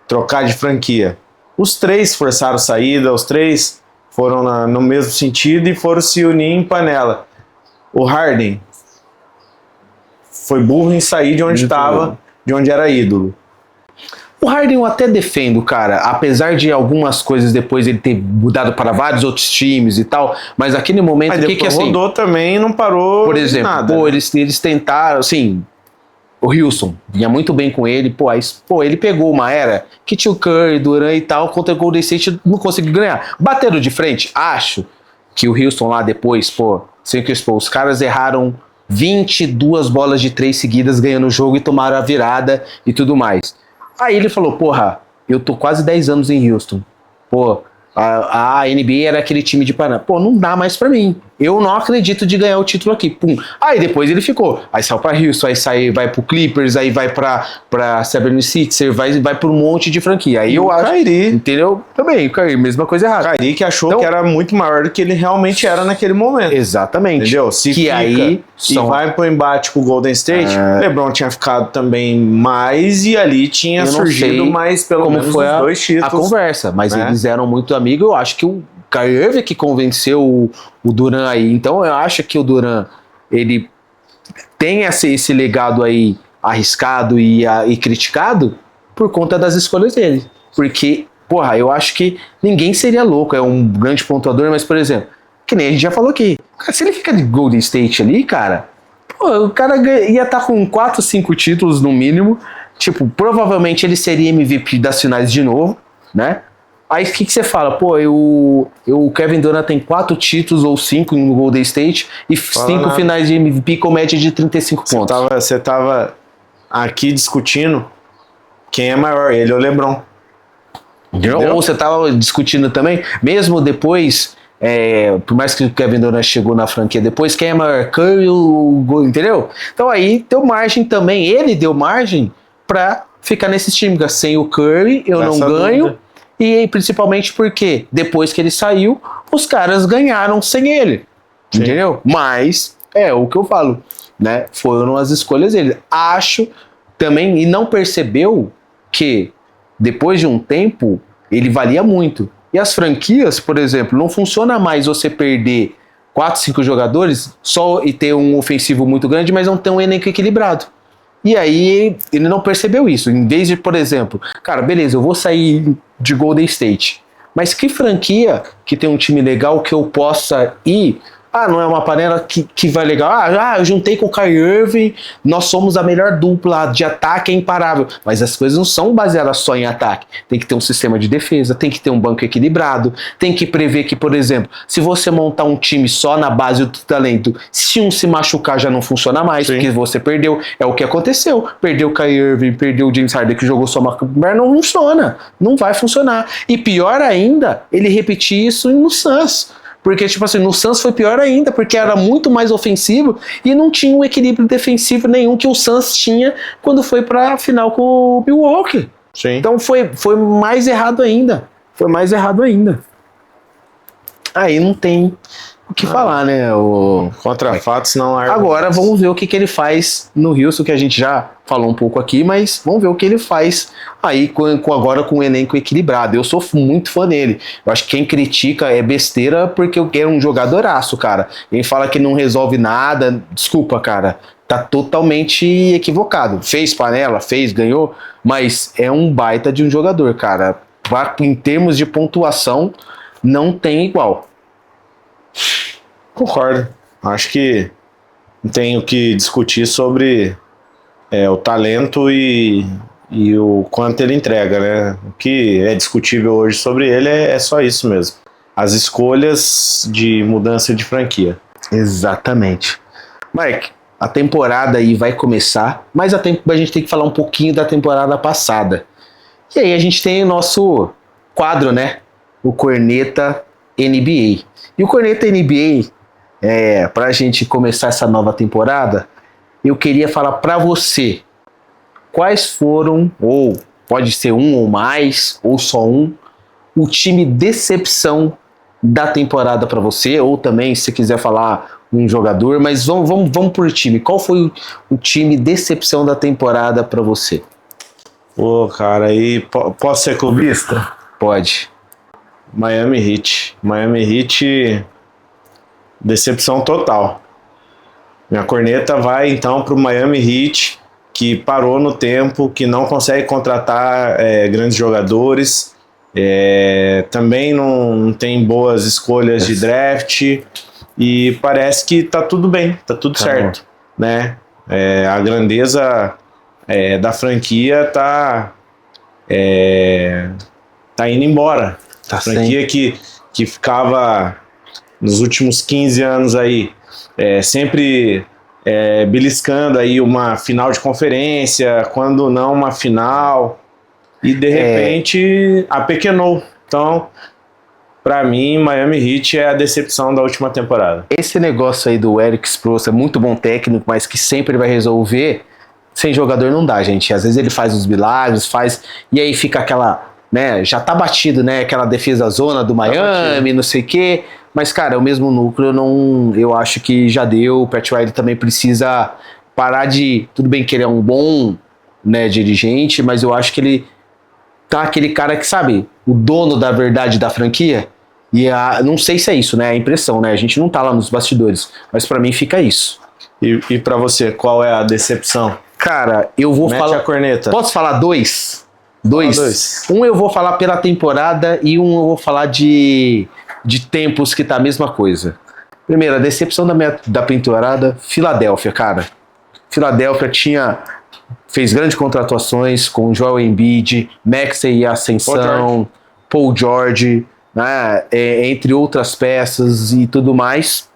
trocar de franquia. Os 3 forçaram saída, os 3 foram no mesmo sentido e foram se unir em panela. O Harden foi burro em sair de onde estava, de onde era ídolo. O Harden eu até defendo, cara, apesar de algumas coisas depois ele ter mudado para vários outros times e tal, mas naquele momento... Mas depois rodou também e não parou. Por exemplo, nada. Eles tentaram, assim... O Houston vinha muito bem com ele, ele pegou uma era que tinha o Curry, Durant e tal, contra o Golden State não conseguiu ganhar. Bateram de frente? Acho que o Houston lá depois, os caras erraram 22 bolas de 3 seguidas ganhando o jogo e tomaram a virada e tudo mais. Aí ele falou, eu tô quase 10 anos em Houston, A NBA era aquele time de Panamá. Pô, não dá mais pra mim. Eu não acredito de ganhar o título aqui. Pum. Aí depois ele ficou. Aí saiu pra Houston, vai pro Clippers, aí vai pra 76ers, vai por um monte de franquia. Aí eu acho. Kyrie. Entendeu? Também, o Kyrie, mesma coisa errada. Kyrie que achou que era muito maior do que ele realmente era naquele momento. Exatamente. Entendeu? Se que fica aí e vai pro embate com o Golden State, LeBron tinha ficado também mais e ali tinha surgido mais pelo menos foi os dois títulos. a conversa, mas eles eram muito amigos. Eu acho que o Kyrie Irving que convenceu o Durant aí. Então eu acho que o Durant ele tem esse legado aí arriscado e criticado por conta das escolhas dele. Porque, porra, eu acho que ninguém seria louco, é um grande pontuador, mas, por exemplo, que nem a gente já falou aqui, cara, se ele fica de Golden State ali, cara, pô, o cara ia estar com 4, 5 títulos no mínimo, tipo, provavelmente ele seria MVP das finais de novo, né? Aí o que você fala? Pô, o Kevin Durant tem 4 títulos ou 5 no Golden State e 5 finais de MVP com média de 35 pontos. Você tava aqui discutindo quem é maior, ele ou o LeBron. Entendeu? Ou você tava discutindo também, mesmo depois, por mais que o Kevin Durant chegou na franquia depois, quem é maior? Curry ou o entendeu? Então aí deu margem também, ele deu margem pra ficar nesse time, sem o Curry eu não ganho. Dúvida. E principalmente porque depois que ele saiu, os caras ganharam sem ele. Sim. Entendeu? Mas é o que eu falo, né? Foram as escolhas dele. Acho também, e não percebeu que depois de um tempo ele valia muito. E as franquias, por exemplo, não funciona mais você perder 4, 5 jogadores só e ter um ofensivo muito grande, mas não ter um elenco equilibrado. E aí ele não percebeu isso. Em vez de, por exemplo, cara, beleza, eu vou sair de Golden State, mas que franquia que tem um time legal que eu possa ir? Ah, não é uma panela que vai legal. Eu juntei com o Kyrie Irving, nós somos a melhor dupla de ataque, é imparável. Mas as coisas não são baseadas só em ataque. Tem que ter um sistema de defesa, tem que ter um banco equilibrado, tem que prever que, por exemplo, se você montar um time só na base do talento, se um se machucar já não funciona mais, Sim. porque você perdeu. É o que aconteceu. Perdeu o Kyrie Irving, perdeu o James Harden que jogou só uma... Não funciona. Não vai funcionar. E pior ainda, ele repetir isso no Suns. Porque, tipo assim, no Suns foi pior ainda, porque era muito mais ofensivo e não tinha um equilíbrio defensivo nenhum que o Suns tinha quando foi pra final com o Milwaukee. Sim. Então foi mais errado ainda. Foi mais errado ainda. Aí não tem o que falar, né? Contra fatos não há. Agora vamos ver o que ele faz no Houston, que a gente já falou um pouco aqui, mas vamos ver o que ele faz aí agora com o elenco equilibrado. Eu sou muito fã dele. Eu acho que quem critica é besteira porque eu quero um jogadoraço, cara. Quem fala que não resolve nada, desculpa, cara. Tá totalmente equivocado. Fez panela, ganhou, mas é um baita de um jogador, cara. Em termos de pontuação, não tem igual. Concordo. Acho que não tem o que discutir sobre o talento e o quanto ele entrega, né? O que é discutível hoje sobre ele é só isso mesmo. As escolhas de mudança de franquia. Exatamente. Mike, a temporada aí vai começar, mas a gente tem que falar um pouquinho da temporada passada. E aí a gente tem o nosso quadro, né? O Corneta NBA. E o Corneta NBA, para a gente começar essa nova temporada, eu queria falar para você quais foram, ou pode ser um ou mais, ou só um, o time decepção da temporada para você, ou também se quiser falar um jogador, mas vamos por time. Qual foi o time decepção da temporada para você? Pô, cara, aí posso ser clubista? Pode. Miami Heat. Miami Heat, decepção total. Minha corneta vai então para o Miami Heat, que parou no tempo, que não consegue contratar grandes jogadores, também não tem boas escolhas de draft, e parece que tá tudo bem, tá tudo certo, né? A grandeza da franquia tá indo embora. A franquia que ficava nos últimos 15 anos aí, sempre beliscando aí uma final de conferência, quando não uma final, e de repente apequenou. Então, Pra mim, Miami Heat é a decepção da última temporada. Esse negócio aí do Eric Spoelstra é muito bom técnico, mas que sempre vai resolver, sem jogador não dá, gente. Às vezes ele faz os milagres, e aí fica aquela, né, já tá batido, né, aquela defesa zona do Miami, não sei o quê. Mas, cara, o mesmo núcleo, eu acho que já deu. O Pat Riley também precisa parar de... Tudo bem que ele é um bom, né, dirigente, mas eu acho que ele tá aquele cara que, sabe, o dono da verdade da franquia. Não sei se é isso, né, a impressão, né, a gente não tá lá nos bastidores, mas pra mim fica isso. E pra você, qual é a decepção? Cara, eu vou falar... a corneta. Posso falar dois? Dois. Um eu vou falar pela temporada e um eu vou falar de tempos que tá a mesma coisa. Primeiro, a decepção da temporada, Filadélfia, cara. Filadélfia fez grandes contratações com Joel Embiid, Maxey e Ascensão, Paul George, né, entre outras peças e tudo mais.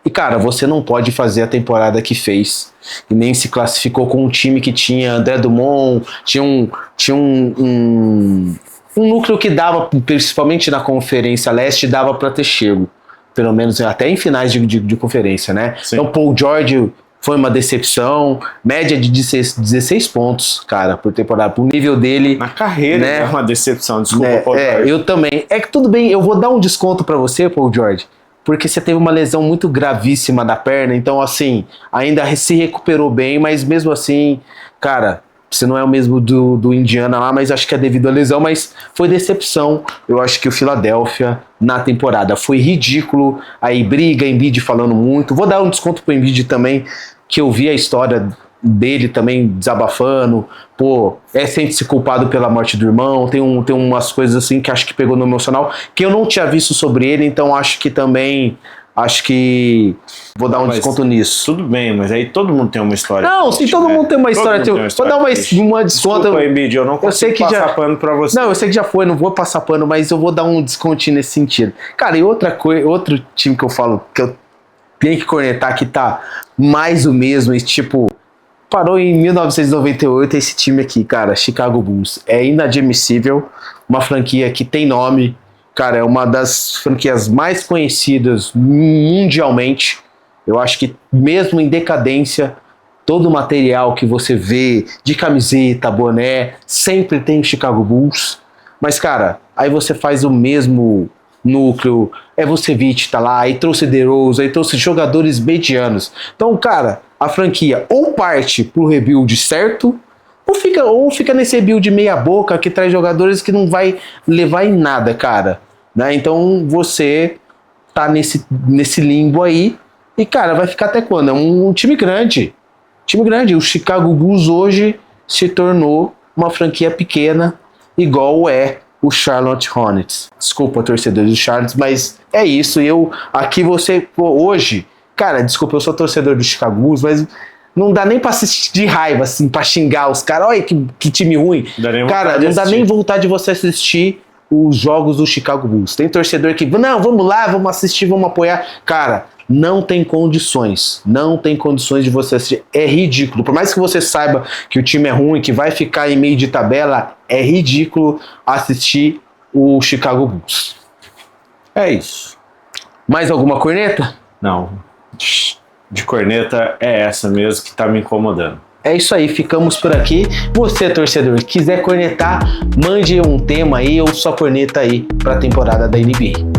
E, cara, você não pode fazer a temporada que fez e nem se classificou com um time que tinha André Drummond, tinha um núcleo que dava, principalmente na Conferência Leste, dava para ter chego, pelo menos até em finais de conferência, né? Sim. Então, Paul George foi uma decepção, média de 16 pontos, cara, por temporada, pro nível dele. Na carreira, né? É uma decepção, desculpa, Paul George. Eu também. É que tudo bem, eu vou dar um desconto para você, Paul George, porque você teve uma lesão muito gravíssima da perna, então, assim, ainda se recuperou bem, mas mesmo assim, cara, você não é o mesmo do Indiana lá, mas acho que é devido à lesão, mas foi decepção. Eu acho que o Philadelphia na temporada foi ridículo, aí briga, Embiid falando muito, vou dar um desconto pro Embiid também, que eu vi a história dele também desabafando, sente-se culpado pela morte do irmão, tem umas coisas assim que acho que pegou no emocional, que eu não tinha visto sobre ele, então acho que vou dar um desconto nisso. Tudo bem, mas aí todo mundo tem uma história. Não, sim, todo mundo tem uma história. Vou dar uma desconto. Desculpa, Embiid, eu não consigo passar pano pra você. Não, eu sei que já foi, não vou passar pano, mas eu vou dar um descontinho nesse sentido. Cara, e outro time que eu falo, que eu tenho que cornetar, que tá mais o mesmo, e tipo... Parou em 1998 esse time aqui, cara, Chicago Bulls. É inadmissível, uma franquia que tem nome, cara, é uma das franquias mais conhecidas mundialmente. Eu acho que mesmo em decadência, todo o material que você vê de camiseta, boné, sempre tem o Chicago Bulls. Mas, cara, aí você faz o mesmo núcleo, Vucevic tá lá, aí trouxe DeRozan, aí trouxe jogadores medianos. Então, cara, a franquia ou parte pro rebuild certo, ou fica nesse rebuild meia boca que traz jogadores que não vai levar em nada, cara. Né? Então você tá nesse limbo aí e, cara, vai ficar até quando? É um time grande. O Chicago Bulls hoje se tornou uma franquia pequena, igual é o Charlotte Hornets. Desculpa, torcedores do Charlotte, mas é isso. Hoje, cara, desculpa, eu sou torcedor do Chicago Bulls, mas não dá nem pra assistir de raiva, assim, pra xingar os caras. Olha que time ruim. Cara, não dá nem vontade de você assistir os jogos do Chicago Bulls. Tem torcedor que, não, vamos lá, vamos assistir, vamos apoiar. Cara, não tem condições. Não tem condições de você assistir. É ridículo. Por mais que você saiba que o time é ruim, que vai ficar em meio de tabela, é ridículo assistir o Chicago Bulls. É isso. Mais alguma corneta? Não. De corneta é essa mesmo que tá me incomodando. É isso aí, ficamos por aqui. Você, torcedor, quiser cornetar, mande um tema aí ou sua corneta aí pra temporada da NBA.